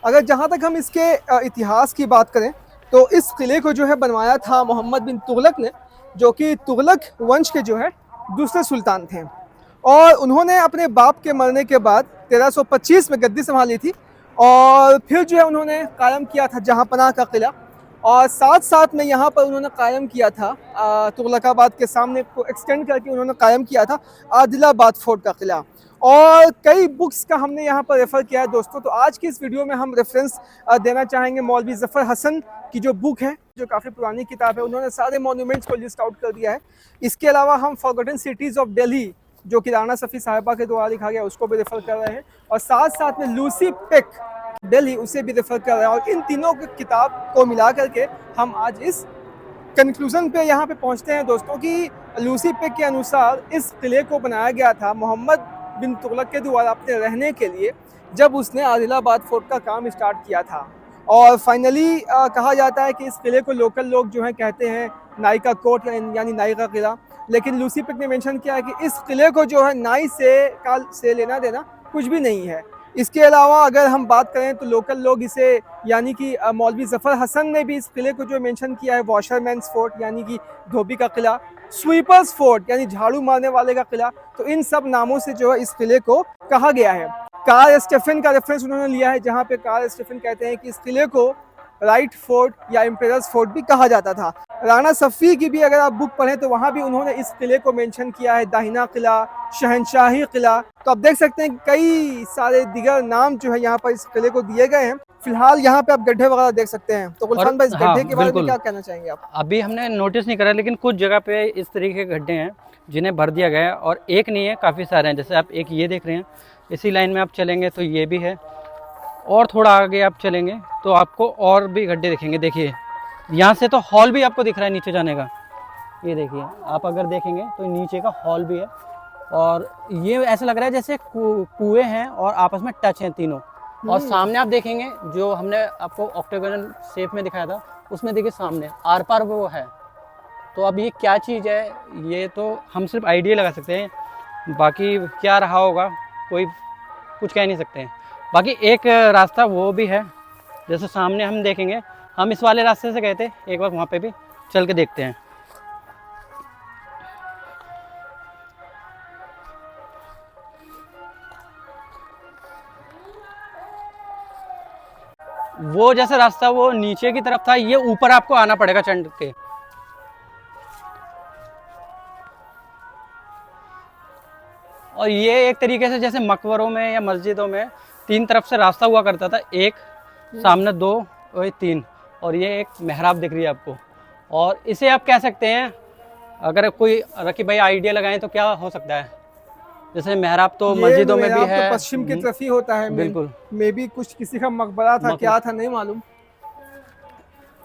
अगर जहाँ तक हम इसके इतिहास की बात करें तो इस किले को जो है बनवाया था मोहम्मद बिन तुगलक ने, जो कि तुगलक वंश के जो है दूसरे सुल्तान थे। और उन्होंने अपने बाप के मरने के बाद 1325 में गद्दी संभाली थी और फिर जो है उन्होंने कायम किया था जहाँ पनाह का किला। और साथ साथ में यहाँ पर उन्होंने कायम किया था तुगलकाबाद के सामने को एक्सटेंड करके उन्होंने कायम किया था आदिलाबाद फोर्ट का किला। और कई बुक्स का हमने यहाँ पर रेफ़र किया है दोस्तों। तो आज की इस वीडियो में हम रेफरेंस देना चाहेंगे मौलवी ज़फ़र हसन की जो बुक है, जो काफ़ी पुरानी किताब है। उन्होंने सारे मॉन्यूमेंट्स को लिस्ट आउट कर दिया है। इसके अलावा हम फॉरगॉटन सिटीज़ ऑफ दिल्ली, जो कि राना सफ़ी साहिबा के द्वारा लिखा गया, उसको भी रेफ़र कर रहे हैं। और साथ साथ में लूसी पिक दिल्ली, उसे भी रेफ़र कर रहे हैं। और इन तीनों की किताब को मिला करके हम आज इस कंक्लूज़न पे यहाँ पे पहुँचते हैं दोस्तों कि लूसी पिक के अनुसार इस किले को बनाया गया था मोहम्मद बिन तुगलक के द्वारा अपने रहने के लिए, जब उसने आदिलाबाद फोर्ट का काम स्टार्ट किया था। और फाइनली कहा जाता है कि इस किले को लोकल लोग जो हैं कहते हैं नाई का कोट यानी नाई का किला। लेकिन लूसी पिक ने मेंशन किया है कि इस किले को जो है नाई से लेना देना कुछ भी नहीं है। इसके अलावा अगर हम बात करें तो लोकल लोग इसे यानी कि मौलवी ज़फ़र हसन ने भी इस किले को जो मेंशन किया है वॉशरमैन्स फोर्ट यानी कि धोबी का किला, स्वीपर्स फोर्ट यानी झाड़ू मारने वाले का किला। तो इन सब नामों से जो है इस किले को कहा गया है। कार्ल स्टेफन का रेफरेंस उन्होंने लिया है, जहाँ पे कार्ल स्टेफन कहते हैं कि इस किले को राइट फोर्ट या एम्पेरर्स फोर्ट भी कहा जाता था। राना सफ़ी की भी अगर आप बुक पढ़ें तो वहाँ भी उन्होंने इस किले को मेंशन किया है, दाहिना किला, शहनशाही किला। तो आप देख सकते हैं कई सारे दिगर नाम जो है यहाँ पर इस किले को दिए गए हैं। फिलहाल यहाँ पे आप गड्ढे वगैरह देख सकते हैं। तो गुलफान भाई, इस गड्ढे के बारे में क्या कहना चाहेंगे आप? अभी हमने नोटिस नहीं करा, लेकिन कुछ जगह पे इस तरीके के गड्ढे हैं जिन्हें भर दिया गया है, और एक नहीं है, काफ़ी सारे हैं। जैसे आप एक ये देख रहे हैं, इसी लाइन में आप चलेंगे तो ये भी है, और थोड़ा आगे आप चलेंगे तो आपको और भी गड्ढे दिखेंगे। देखिए यहाँ से तो हॉल भी आपको दिख रहा है नीचे जाने का। ये देखिए, आप अगर देखेंगे तो नीचे का हॉल भी है, और ये ऐसा लग रहा है जैसे कुएं हैं और आपस में टच हैं तीनों। और सामने आप देखेंगे जो हमने आपको ऑक्टागोनल शेप में दिखाया था, उसमें देखिए सामने आर पार वो है। तो अब ये क्या चीज़ है, ये तो हम सिर्फ आइडिया लगा सकते हैं, बाकी क्या रहा होगा कोई कुछ कह नहीं सकते हैं। बाकी एक रास्ता वो भी है, जैसे सामने हम देखेंगे, हम इस वाले रास्ते से गए थे एक बार, वहाँ पे भी चल के देखते हैं। वो जैसा रास्ता वो नीचे की तरफ था, ये ऊपर आपको आना पड़ेगा चढ़ के। और ये एक तरीके से जैसे मकबरों में या मस्जिदों में तीन तरफ से रास्ता हुआ करता था, एक सामने, दो और तीन, और ये एक मेहराब दिख रही है आपको। और इसे आप कह सकते हैं, अगर कोई रकी भाई आइडिया लगाएं तो क्या हो सकता है, जैसे मेहराब तो मस्जिदों में भी है, तो पश्चिम की तरफ ही होता है। बिल्कुल, मे भी कुछ किसी का मकबरा था, क्या था नहीं मालूम,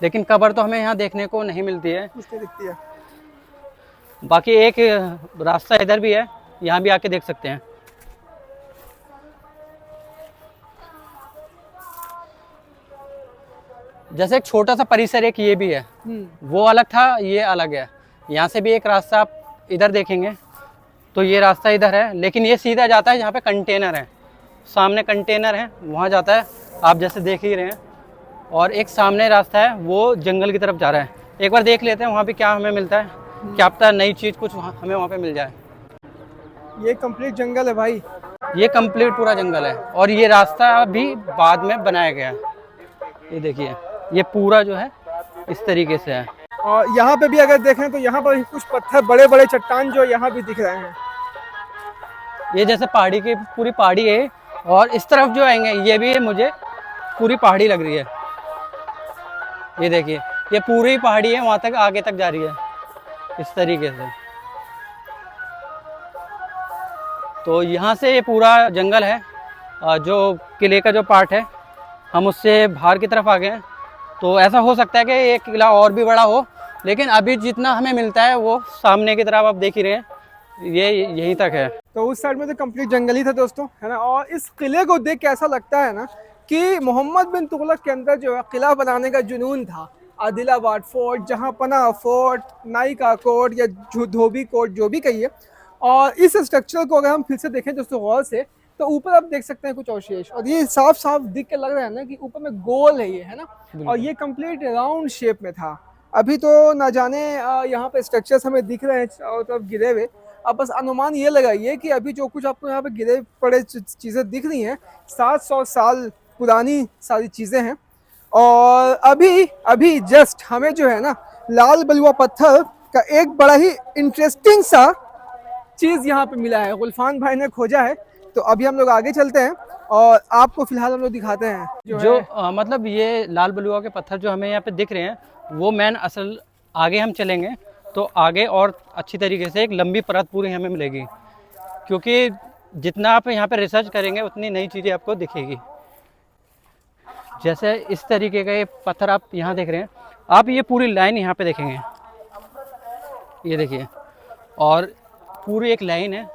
लेकिन कब्र तो हमें यहाँ देखने को नहीं मिलती है, कुछ नहीं दिखती है। बाकी एक रास्ता इधर भी है, यहाँ भी आके देख सकते हैं। जैसे एक छोटा सा परिसर एक ये भी है, वो अलग था, ये अलग है। यहाँ से भी एक रास्ता आप इधर देखेंगे तो ये रास्ता इधर है, लेकिन ये सीधा जाता है जहाँ पे कंटेनर है, सामने कंटेनर है वहाँ जाता है, आप जैसे देख ही रहे हैं। और एक सामने रास्ता है वो जंगल की तरफ जा रहा है। एक बार देख लेते हैं वहाँ पे क्या हमें मिलता है, क्या पता नई चीज़ कुछ हमें वहाँ पे मिल जाए। ये कंप्लीट जंगल है भाई, ये कंप्लीट पूरा जंगल है, और ये रास्ता भी बाद में बनाया गया है। ये देखिए, ये पूरा जो है इस तरीके से है। और यहाँ पे भी अगर देखें तो यहाँ पर कुछ पत्थर, बड़े बड़े चट्टान जो यहाँ भी दिख रहे हैं। ये जैसे पहाड़ी की पूरी पहाड़ी है, और इस तरफ जो आएंगे ये भी मुझे पूरी पहाड़ी लग रही है। ये देखिए, ये पूरी पहाड़ी है, वहाँ तक आगे तक जा रही है इस तरीके से। तो यहाँ से ये पूरा जंगल है, जो किले का जो पार्ट है, हम उससे बाहर की तरफ आ गए हैं। तो ऐसा हो सकता है कि ये किला और भी बड़ा हो, लेकिन अभी जितना हमें मिलता है वो सामने की तरफ आप देख ही रहे हैं, ये यहीं तक है। तो उस साइड में तो कंप्लीट जंगल ही था दोस्तों, है ना। और इस किले को देख के ऐसा लगता है ना कि मोहम्मद बिन तुगलक के अंदर जो है किला बनाने का जुनून था। आदिलाबाद फोर्ट, जहाँ पनाह फोर्ट, नाई का कोट या धोबी कोट, जो भी कहिए। और इस स्ट्रक्चर को अगर हम फिर से देखें दोस्तों गौर से, तो ऊपर आप देख सकते हैं कुछ अवशेष, और ये साफ साफ दिख के लग रहा है ना कि ऊपर में गोल है ये, है ना, और ये कंप्लीट राउंड शेप में था। अभी तो ना जाने यहाँ पे स्ट्रक्चर्स हमें दिख रहे हैं चारों तरफ गिरे हुए, अब बस अनुमान ये लगाइए कि अभी जो कुछ आपको यहाँ पे गिरे पड़े चीज़ें दिख रही हैं 700 साल पुरानी सारी चीज़ें हैं। और अभी अभी जस्ट हमें जो है ना लाल बलुआ पत्थर का एक बड़ा ही इंटरेस्टिंग सा चीज़ यहाँ पे मिला है, गुलफान भाई ने खोजा है। तो अभी हम लोग आगे चलते हैं और आपको फिलहाल हम लोग दिखाते हैं जो मतलब ये लाल बलुआ के पत्थर जो हमें यहाँ पे दिख रहे हैं वो मैन असल आगे हम चलेंगे तो आगे और अच्छी तरीके से एक लंबी परत पूरी हमें मिलेगी, क्योंकि जितना आप यहाँ पे रिसर्च करेंगे उतनी नई चीज़ें आपको दिखेगी। जैसे इस तरीके का ये पत्थर आप यहाँ देख रहे हैं, आप ये पूरी लाइन यहाँ पे देखेंगे, ये देखिए, और पूरी एक लाइन है।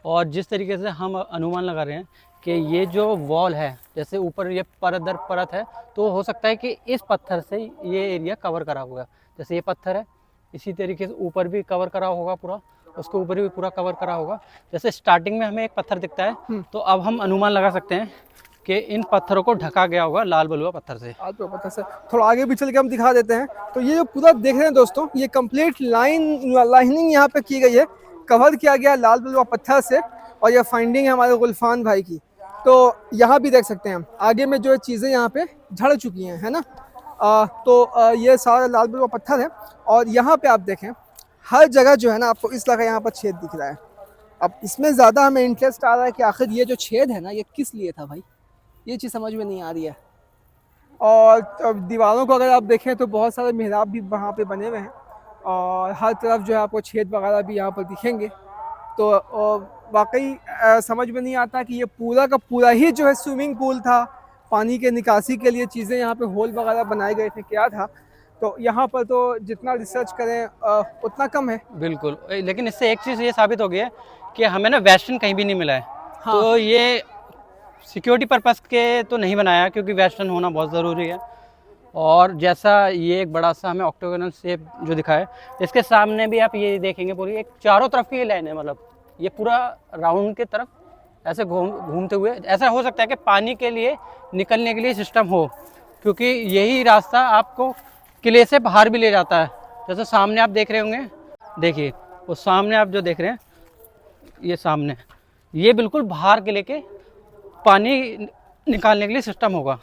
और जिस तरीके से हम अनुमान लगा रहे हैं कि ये जो वॉल है, जैसे ऊपर ये परत दर परत है, तो हो सकता है कि इस पत्थर से ये एरिया कवर करा होगा। जैसे ये पत्थर है, इसी तरीके से ऊपर भी कवर करा होगा पूरा, उसके ऊपर भी पूरा कवर करा होगा। जैसे स्टार्टिंग में हमें एक पत्थर दिखता है, तो अब हम अनुमान लगा सकते हैं कि इन पत्थरों को ढका गया होगा लाल बलुआ पत्थर से। लाल बलुआ पत्थर से थोड़ा आगे भी चल के हम दिखा देते हैं। तो ये जो पूरा देख रहे हैं दोस्तों, ये कंप्लीट लाइनिंग यहाँ पे की गई है, कवर किया गया लाल बलुआ पत्थर से, और ये फाइंडिंग है हमारे गुलफान भाई की। तो यहाँ भी देख सकते हैं हम आगे में जो चीज़ें यहाँ पे झड़ चुकी हैं, है ना। ये सारा लाल बलुआ पत्थर है, और यहाँ पे आप देखें हर जगह जो है ना आपको इस तरह का यहाँ पर छेद दिख रहा है। अब इसमें ज़्यादा हमें इंटरेस्ट आ रहा है कि आखिर ये जो छेद है ना ये किस लिए था भाई, ये चीज़ समझ में नहीं आ रही है। और दीवारों को अगर आप देखें तो बहुत सारे मेहराब भी वहाँ पे बने हुए हैं, और हर तरफ जो है आपको छेद वगैरह भी यहाँ पर दिखेंगे। तो वाकई समझ में नहीं आता कि ये पूरा का पूरा ही जो है स्विमिंग पूल था, पानी के निकासी के लिए चीज़ें यहाँ पे होल वगैरह बनाए गए थे, क्या था। तो यहाँ पर तो जितना रिसर्च करें उतना कम है। बिल्कुल, लेकिन इससे एक चीज़ ये साबित हो गई है कि हमें ना वेस्टर्न कहीं भी नहीं मिला है। हाँ। तो ये सिक्योरिटी पर्पस के तो नहीं बनाया, क्योंकि वेस्टर्न होना बहुत ज़रूरी है। और जैसा ये एक बड़ा सा हमें ऑक्टोगोनल शेप जो दिखा है, इसके सामने भी आप ये देखेंगे पूरी एक चारों तरफ की लाइन है, मतलब ये पूरा राउंड के तरफ ऐसे घूमते हुए। ऐसा हो सकता है कि पानी के लिए निकलने के लिए सिस्टम हो, क्योंकि यही रास्ता आपको किले से बाहर भी ले जाता है। जैसे सामने आप देख रहे होंगे, देखिए वो सामने आप जो देख रहे हैं, ये सामने ये बिल्कुल बाहर किले के पानी निकालने के लिए सिस्टम होगा,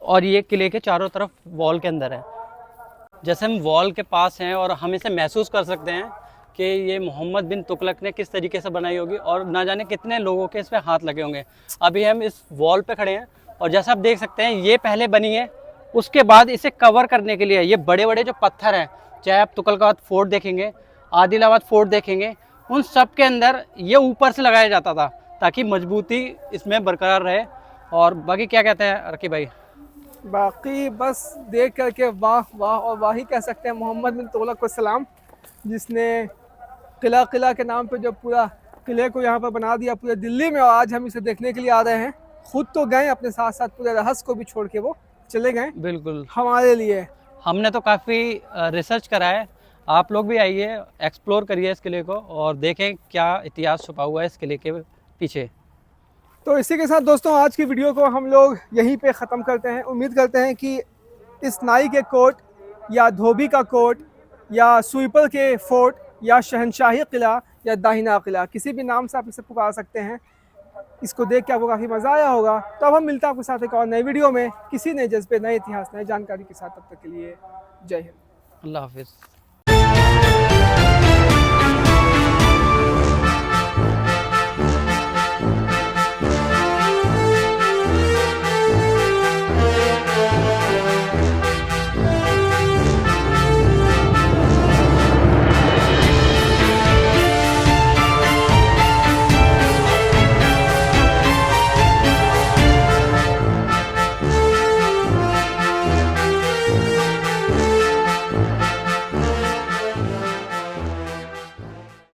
और ये किले के चारों तरफ वॉल के अंदर है। जैसे हम वॉल के पास हैं और हम इसे महसूस कर सकते हैं कि ये मोहम्मद बिन तुगलक ने किस तरीके से बनाई होगी, और ना जाने कितने लोगों के इस पर हाथ लगे होंगे। अभी हम इस वॉल पे खड़े हैं, और जैसा आप देख सकते हैं ये पहले बनी है, उसके बाद इसे कवर करने के लिए ये बड़े बड़े जो पत्थर हैं, चाहे आप तुगलकाबाद फोर्ट देखेंगे, आदिलाबाद फोर्ट देखेंगे, उन सब के अंदर ये ऊपर से लगाया जाता था ताकि मजबूती इसमें बरकरार रहे। और बाकी क्या कहते हैं रकीब भाई? बाकी बस देख करके वाह वाह और वाह ही कह सकते हैं मोहम्मद बिन तुगलक को सलाम, जिसने किला के नाम पे जो पूरा किले को यहाँ पर बना दिया पूरे दिल्ली में, और आज हम इसे देखने के लिए आ रहे हैं। खुद तो गए, अपने साथ साथ पूरे रहस्य को भी छोड़ के वो चले गए बिल्कुल, हमारे लिए। हमने तो काफ़ी रिसर्च करा है, आप लोग भी आइए, एक्सप्लोर करिए इस किले को और देखें क्या इतिहास छुपा हुआ है इस किले के पीछे। तो इसी के साथ दोस्तों आज की वीडियो को हम लोग यहीं पे ख़त्म करते हैं। उम्मीद करते हैं कि इस नाई के कोट या धोबी का कोट या स्वीपर के फोर्ट या शहनशाही किला या दाहिना किला, किसी भी नाम से आप इसे पुकार सकते हैं, इसको देख के आपको काफ़ी मज़ा आया होगा। तो अब हम मिलते हैं आपके साथ एक और नई वीडियो में किसी नए जज्बे, नए इतिहास, नए जानकारी के साथ। तब तक के लिए जय हिंद, अल्लाह हाफिज़।